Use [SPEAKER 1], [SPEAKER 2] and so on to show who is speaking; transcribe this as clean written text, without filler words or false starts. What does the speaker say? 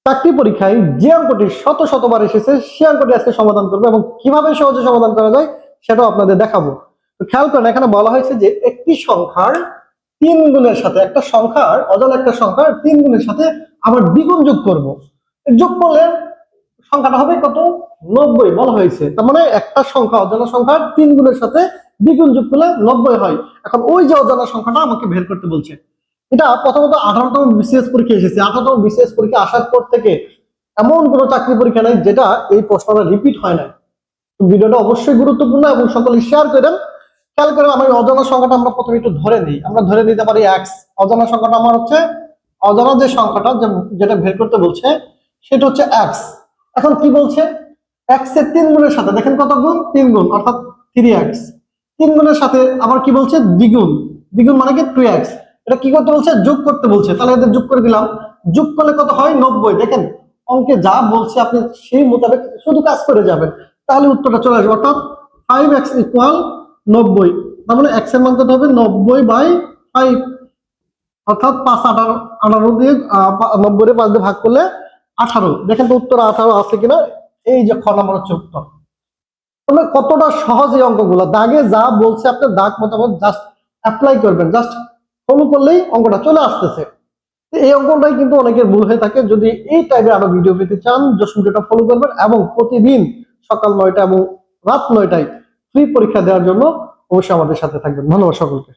[SPEAKER 1] চাকরি পরীক্ষায় যে অঙ্কটি শত শতবার এসেছে সে অঙ্কটি আজকে সমাধান করবো এবং কিভাবে সহজে সমাধান করা যায় সেটাও আপনাদের দেখাবো। তো খেয়াল করেন, এখানে বলা হয়েছে যে একটি সংখ্যার 3 গুণের সাথে, একটা সংখ্যার অজানা একটা সংখ্যার 3 গুণের সাথে আবার দ্বিগুণ যোগ করব। যোগ করলে সংখ্যাটা হবে কত? 90 বলা হয়েছে। তার মানে একটা সংখ্যা, অজানা সংখ্যার 3 গুণের সাথে দ্বিগুণ যোগ করলে 90 হয়। এখন ওই যে অজানা সংখ্যাটা আমাকে বের করতে বলছে। এটা প্রথমত 18তম বিসিএস পরীক্ষা এসেছে। 18তম বিসিএস পরীক্ষা আসার পর থেকে এমন কোনো চাকরি পরীক্ষা নাই যেটা এই প্রশ্নটা রিপিট হয় না। ভিডিওটা অবশ্যই গুরুত্বপূর্ণ এবং সকলে শেয়ার করেন। খেয়াল করে আমার অজানা সংখ্যাটা আমরা প্রথমে একটু ধরে নিই। আমরা ধরে নিতে পারি x। অজানা সংখ্যাটা আমার হচ্ছে, অজানা যে সংখ্যাটা যেটা বের করতে বলছে সেটা হচ্ছে x। এখন কি বলছে? x এর 3 গুণের সাথে, দেখেন কত গুণ? 3 গুণ, অর্থাৎ 3x। 3 গুণের সাথে আবার কি বলছে? দ্বিগুণ। দ্বিগুণ মানে কি? 2x। এটা কি করতে বলছে? যোগ করতে বলছে। তাহলে এদের যোগ করে দিলাম। যোগ করলে কত হয়? 90। দেখেন অঙ্কে যা বলছে আপনি সেই মোতাবেক শুধু কাজ করে যাবেন, তাহলে উত্তরটা চলে আসবে। অর্থাৎ 5x = 90। তার মানে x এর মান কত হবে? 90/5। অর্থাৎ 18 দিয়ে 90 রে 5 দিয়ে ভাগ করলে 18। দেখেন তো উত্তর 18 আছে কিনা। এই যে খ নাম্বার হচ্ছে উত্তর। তবে কতটা সহজ এই অঙ্কগুলো। দাগে যা বলছে আপনি দাগ মোতাবেক জাস্ট অ্যাপ্লাই করবেন, জাস্ট ফলো করলেই অঙ্কটা চলে আসতেছে। এই অঙ্কটাই কিন্তু অনেকের ভুল হয়ে থাকে। যদি এই টাইপের আরো ভিডিও পেতে চান, জাস্ট ভিডিওটা ফলো করবেন এবং প্রতিদিন সকাল 9টা এবং রাত 9টায় ফ্রি পরীক্ষা দেওয়ার জন্য অবশ্যই আমাদের সাথে থাকবেন। ধন্যবাদ সকলকে।